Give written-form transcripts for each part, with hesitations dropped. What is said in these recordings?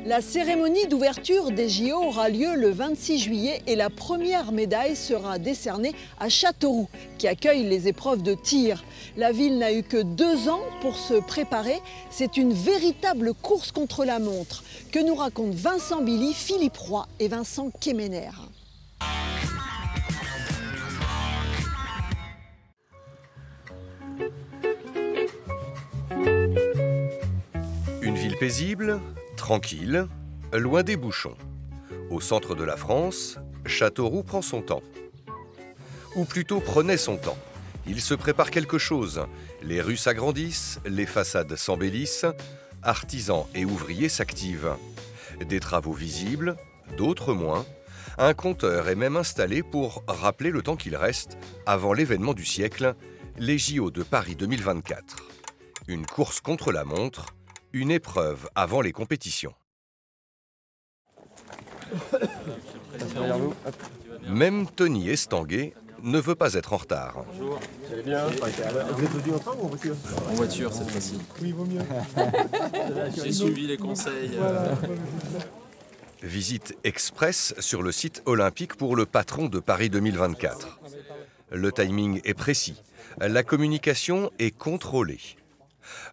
La cérémonie d'ouverture des JO aura lieu le 26 juillet et la première médaille sera décernée à Châteauroux, qui accueille les épreuves de tir. La ville n'a eu que 2 ans pour se préparer. C'est une véritable course contre la montre que nous racontent Vincent Billy, Philippe Roy et Vincent Kemener. Une ville paisible, tranquille, loin des bouchons. Au centre de la France, Châteauroux prend son temps. Ou plutôt prenait son temps. Il se prépare quelque chose. Les rues s'agrandissent, les façades s'embellissent, artisans et ouvriers s'activent. Des travaux visibles, d'autres moins. Un compteur est même installé pour rappeler le temps qu'il reste avant l'événement du siècle, les JO de Paris 2024. Une course contre la montre, une épreuve avant les compétitions. Même Tony Estanguet ne veut pas être en retard. Bonjour. Vous allez bien? Vous êtes venu en train ou en voiture? En voiture cette fois-ci. Oui, il vaut mieux. J'ai suivi les conseils. Visite express sur le site olympique pour le patron de Paris 2024. Le timing est précis. La communication est contrôlée.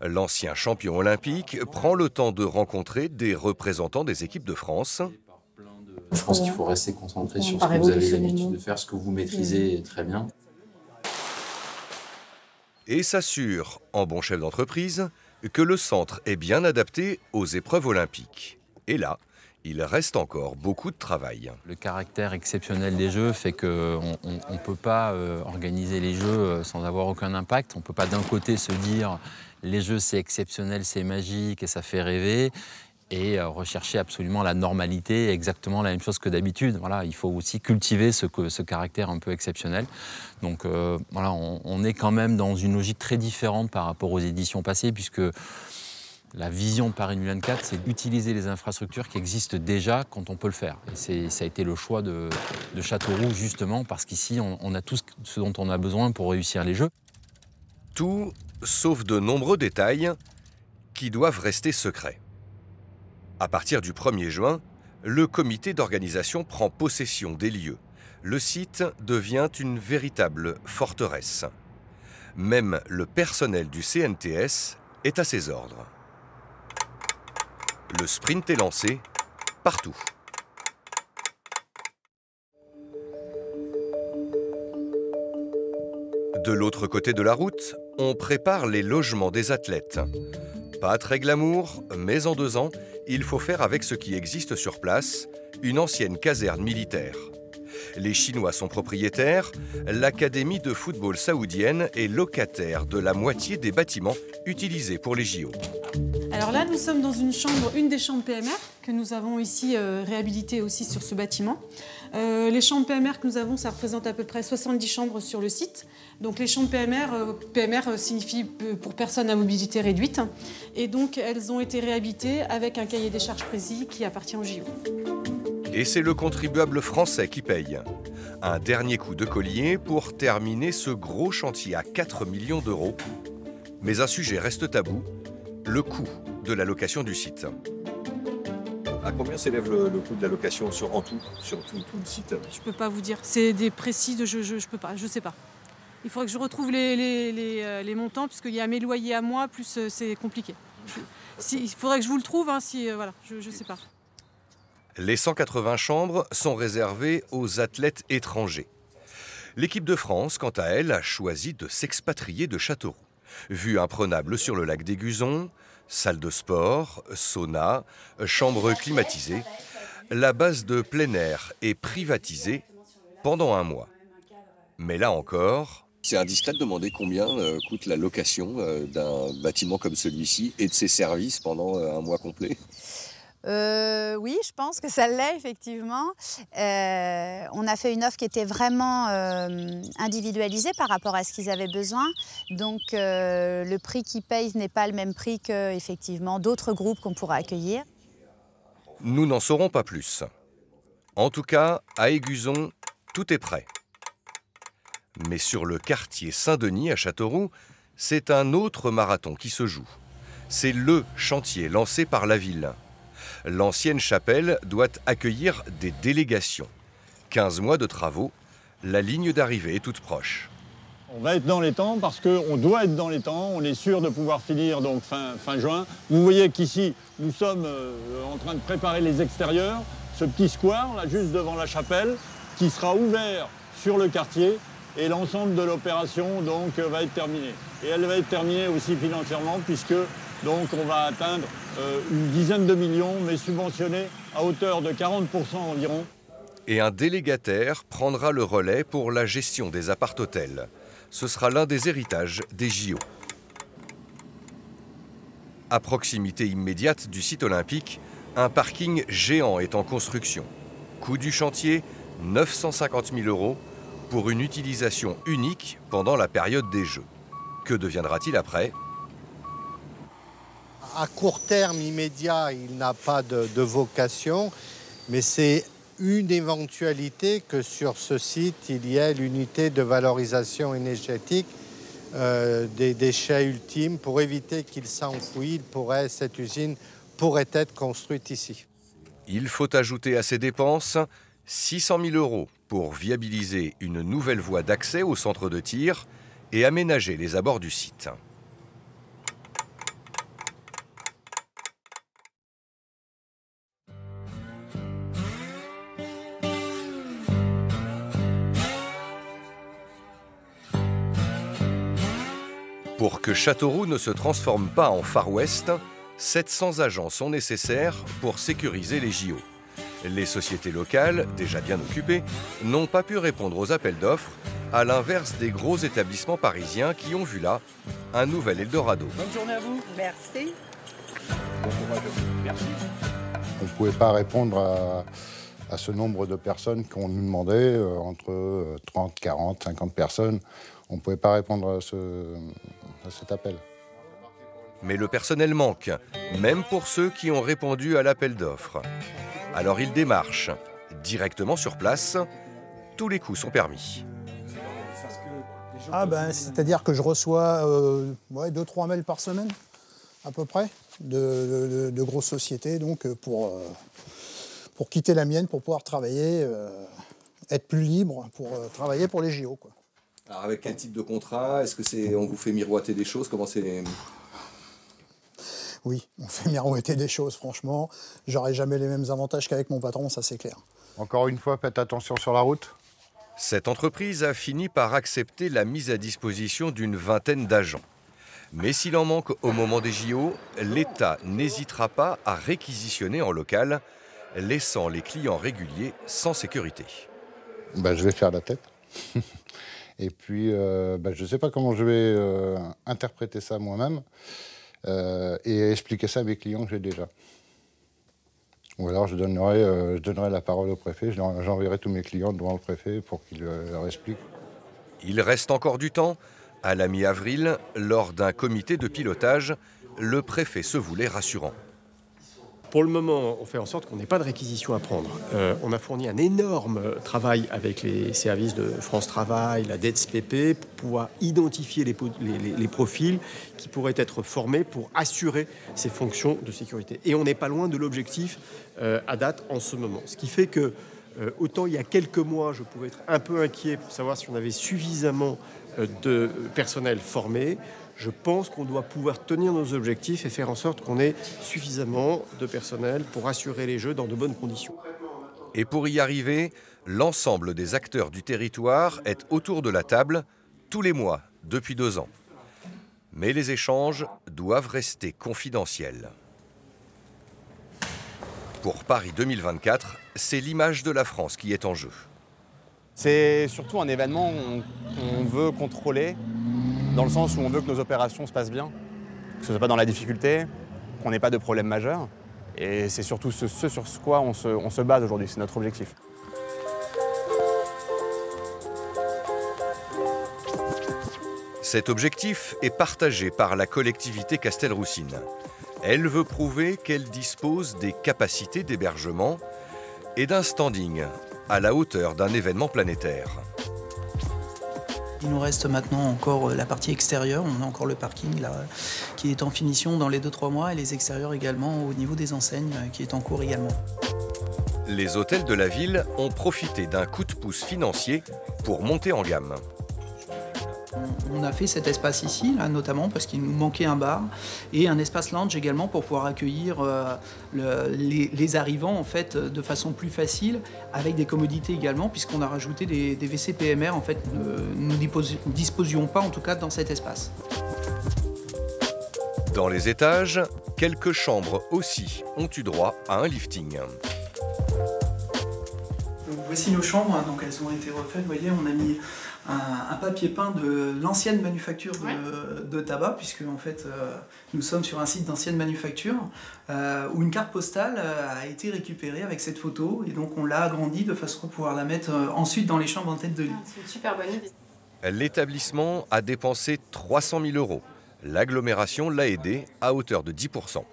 L'ancien champion olympique prend le temps de rencontrer des représentants des équipes de France. Je pense qu'il faut rester concentré sur ce que vous avez l'habitude de faire, ce que vous maîtrisez très bien. Et s'assure, en bon chef d'entreprise, que le centre est bien adapté aux épreuves olympiques. Et là, il reste encore beaucoup de travail. Le caractère exceptionnel des Jeux fait qu'on ne peut pas organiser les Jeux sans avoir aucun impact. On ne peut pas d'un côté se dire les Jeux c'est exceptionnel, c'est magique et ça fait rêver, et rechercher absolument la normalité, exactement la même chose que d'habitude. Voilà, il faut aussi cultiver ce caractère un peu exceptionnel. Donc voilà, on est quand même dans une logique très différente par rapport aux éditions passées, puisque la vision de Paris 2024, c'est d'utiliser les infrastructures qui existent déjà quand on peut le faire. Et ça a été le choix de Châteauroux, justement, parce qu'ici, on a tout ce dont on a besoin pour réussir les Jeux. Tout, sauf de nombreux détails qui doivent rester secrets. À partir du 1er juin, le comité d'organisation prend possession des lieux. Le site devient une véritable forteresse. Même le personnel du CNTS est à ses ordres. Le sprint est lancé partout. De l'autre côté de la route, on prépare les logements des athlètes. Pas très glamour, mais en 2 ans, il faut faire avec ce qui existe sur place, une ancienne caserne militaire. Les Chinois sont propriétaires, l'académie de football saoudienne est locataire de la moitié des bâtiments utilisés pour les JO. Alors là, nous sommes dans une des chambres PMR que nous avons ici réhabilitées aussi sur ce bâtiment. Les chambres PMR que nous avons, ça représente à peu près 70 chambres sur le site. Donc les chambres PMR signifie pour personnes à mobilité réduite. Et donc elles ont été réhabilitées avec un cahier des charges précis qui appartient au JO. Et c'est le contribuable français qui paye. Un dernier coup de collier pour terminer ce gros chantier à 4 millions d'euros. Mais un sujet reste tabou, le coût de la location du site. À combien s'élève le coût de la location en tout, sur tout le site? Je ne peux pas vous dire. C'est des précis de je peux pas, je sais pas. Il faudrait que je retrouve les montants, puisqu'il y a mes loyers à moi, plus c'est compliqué. Il faudrait que je vous le trouve, hein, voilà, je ne sais pas. Les 180 chambres sont réservées aux athlètes étrangers. L'équipe de France, quant à elle, a choisi de s'expatrier de Châteauroux. Vue imprenable sur le lac d'Aiguzon, salle de sport, sauna, chambre climatisée, la base de plein air est privatisée pendant 1 mois. Mais là encore... C'est indiscret de demander combien coûte la location d'un bâtiment comme celui-ci et de ses services pendant 1 mois complet? Oui, je pense que ça l'est effectivement. On a fait une offre qui était vraiment individualisée par rapport à ce qu'ils avaient besoin. Donc le prix qu'ils payent n'est pas le même prix que effectivement d'autres groupes qu'on pourra accueillir. Nous n'en saurons pas plus. En tout cas, à Aiguzon, tout est prêt. Mais sur le quartier Saint-Denis à Châteauroux, c'est un autre marathon qui se joue. C'est le chantier lancé par la ville. L'ancienne chapelle doit accueillir des délégations. 15 mois de travaux, la ligne d'arrivée est toute proche. On va être dans les temps parce qu'on doit être dans les temps. On est sûr de pouvoir finir donc fin juin. Vous voyez qu'ici, nous sommes en train de préparer les extérieurs. Ce petit square, là, juste devant la chapelle, qui sera ouvert sur le quartier. Et l'ensemble de l'opération donc va être terminée. Et elle va être terminée aussi financièrement puisque donc on va atteindre une dizaine de millions, mais subventionnés à hauteur de 40% environ. Et un délégataire prendra le relais pour la gestion des appart-hôtels. Ce sera l'un des héritages des JO. À proximité immédiate du site olympique, un parking géant est en construction. Coût du chantier, 950 000 € pour une utilisation unique pendant la période des Jeux. Que deviendra-t-il après ? À court terme immédiat, il n'a pas de vocation, mais c'est une éventualité que sur ce site, il y ait l'unité de valorisation énergétique des déchets ultimes. Pour éviter qu'ils s'enfouissent, cette usine pourrait être construite ici. Il faut ajouter à ces dépenses 600 000 € pour viabiliser une nouvelle voie d'accès au centre de tir et aménager les abords du site. Pour que Châteauroux ne se transforme pas en Far West, 700 agents sont nécessaires pour sécuriser les JO. Les sociétés locales, déjà bien occupées, n'ont pas pu répondre aux appels d'offres, à l'inverse des gros établissements parisiens qui ont vu là un nouvel Eldorado. Bonne journée à vous. Merci. Merci. On ne pouvait pas répondre à ce nombre de personnes qu'on nous demandait, entre 30, 40, 50 personnes. On ne pouvait pas répondre à cet appel. Mais le personnel manque, même pour ceux qui ont répondu à l'appel d'offres. Alors ils démarchent directement sur place. Tous les coups sont permis. C'est-à-dire que je reçois 2-3 mails par semaine, à peu près, de grosses sociétés, donc pour quitter la mienne, pour pouvoir travailler, être plus libre, pour travailler pour les JO, quoi. Alors avec quel type de contrat? Est-ce que on vous fait miroiter des choses? Comment c'est? Oui, on fait miroiter des choses, franchement. J'aurai jamais les mêmes avantages qu'avec mon patron, ça c'est clair. Encore une fois, faites attention sur la route. Cette entreprise a fini par accepter la mise à disposition d'une vingtaine d'agents. Mais s'il en manque au moment des JO, l'État n'hésitera pas à réquisitionner en local, laissant les clients réguliers sans sécurité. Je vais faire la tête. Et puis, je ne sais pas comment je vais interpréter ça moi-même et expliquer ça à mes clients que j'ai déjà. Ou alors je donnerai la parole au préfet, j'enverrai tous mes clients devant le préfet pour qu'il leur explique. Il reste encore du temps. À la mi-avril, lors d'un comité de pilotage, le préfet se voulait rassurant. Pour le moment, on fait en sorte qu'on n'ait pas de réquisition à prendre. On a fourni un énorme travail avec les services de France Travail, la DETSPP, pour pouvoir identifier les profils qui pourraient être formés pour assurer ces fonctions de sécurité. Et on n'est pas loin de l'objectif à date en ce moment. Ce qui fait que, autant il y a quelques mois, je pouvais être un peu inquiet pour savoir si on avait suffisamment de personnel formé. Je pense qu'on doit pouvoir tenir nos objectifs et faire en sorte qu'on ait suffisamment de personnel pour assurer les Jeux dans de bonnes conditions. Et pour y arriver, l'ensemble des acteurs du territoire est autour de la table tous les mois depuis 2 ans. Mais les échanges doivent rester confidentiels. Pour Paris 2024, c'est l'image de la France qui est en jeu. C'est surtout un événement qu'on veut contrôler, dans le sens où on veut que nos opérations se passent bien, que ce ne soit pas dans la difficulté, qu'on n'ait pas de problème majeur. Et c'est surtout ce sur quoi on se base aujourd'hui, c'est notre objectif. Cet objectif est partagé par la collectivité Castelroussine. Elle veut prouver qu'elle dispose des capacités d'hébergement et d'un standing à la hauteur d'un événement planétaire. Il nous reste maintenant encore la partie extérieure. On a encore le parking là, qui est en finition dans les 2-3 mois et les extérieurs également au niveau des enseignes qui est en cours également. Les hôtels de la ville ont profité d'un coup de pouce financier pour monter en gamme. On a fait cet espace ici, là, notamment parce qu'il nous manquait un bar et un espace lounge également pour pouvoir accueillir les arrivants en fait, de façon plus facile, avec des commodités également, puisqu'on a rajouté des WC PMR. En fait, nous ne disposions pas en tout cas dans cet espace. Dans les étages, quelques chambres aussi ont eu droit à un lifting. Donc, voici nos chambres, donc elles ont été refaites. Vous voyez, on a mis un papier peint de l'ancienne manufacture de tabac, puisque en fait, nous sommes sur un site d'ancienne manufacture où une carte postale a été récupérée avec cette photo, et donc on l'a agrandie de façon à pouvoir la mettre ensuite dans les chambres en tête de lit. C'est une super bonne idée. L'établissement a dépensé 300 000 €. L'agglomération l'a aidé à hauteur de 10%.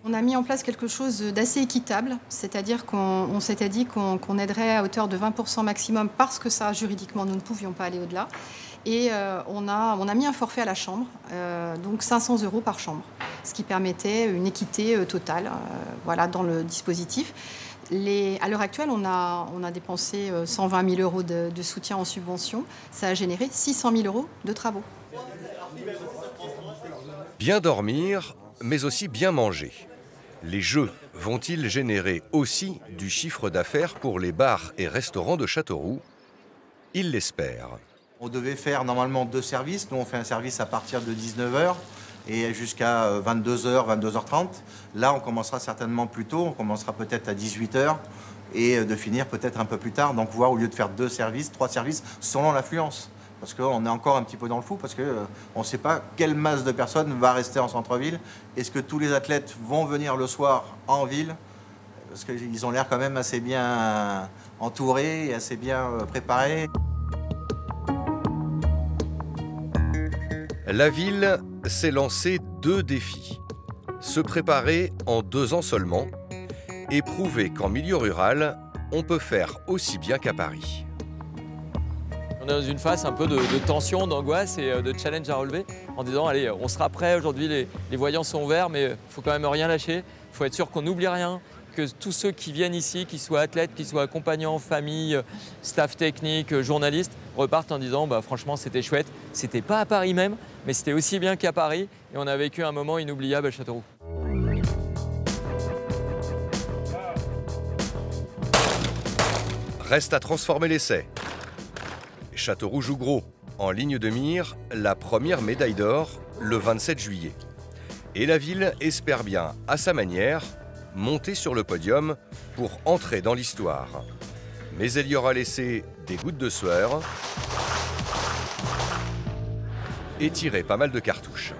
On a mis en place quelque chose d'assez équitable, c'est-à-dire qu'on s'était dit qu'on aiderait à hauteur de 20% maximum parce que ça, juridiquement, nous ne pouvions pas aller au-delà. Et on a mis un forfait à la chambre, donc 500 € par chambre, ce qui permettait une équité totale voilà, dans le dispositif. À l'heure actuelle, on a dépensé 120 000 € de soutien en subvention. Ça a généré 600 000 € de travaux. Bien dormir, mais aussi bien manger. Les jeux vont-ils générer aussi du chiffre d'affaires pour les bars et restaurants de Châteauroux? Ils l'espèrent. On devait faire normalement 2 services. Nous, on fait un service à partir de 19 h et jusqu'à 22 h, 22h30. Là, on commencera certainement plus tôt. On commencera peut-être à 18 h et de finir peut-être un peu plus tard. Donc, voir au lieu de faire 2 services, 3 services, selon l'affluence. Parce qu'on est encore un petit peu dans le flou, parce qu'on ne sait pas quelle masse de personnes va rester en centre-ville. Est-ce que tous les athlètes vont venir le soir en ville? Parce qu'ils ont l'air quand même assez bien entourés et assez bien préparés. La ville s'est lancée 2 défis. Se préparer en 2 ans seulement et prouver qu'en milieu rural, on peut faire aussi bien qu'à Paris. On est dans une phase un peu de tension, d'angoisse et de challenge à relever en disant allez, on sera prêt, aujourd'hui les voyants sont ouverts, mais il ne faut quand même rien lâcher, il faut être sûr qu'on n'oublie rien, que tous ceux qui viennent ici, qu'ils soient athlètes, qu'ils soient accompagnants, famille, staff technique, journalistes, repartent en disant bah, franchement c'était chouette, c'était pas à Paris même, mais c'était aussi bien qu'à Paris et on a vécu un moment inoubliable à Châteauroux. Reste à transformer l'essai. Châteauroux joue gros, en ligne de mire, la première médaille d'or le 27 juillet. Et la ville espère bien, à sa manière, monter sur le podium pour entrer dans l'histoire. Mais elle y aura laissé des gouttes de sueur et tiré pas mal de cartouches.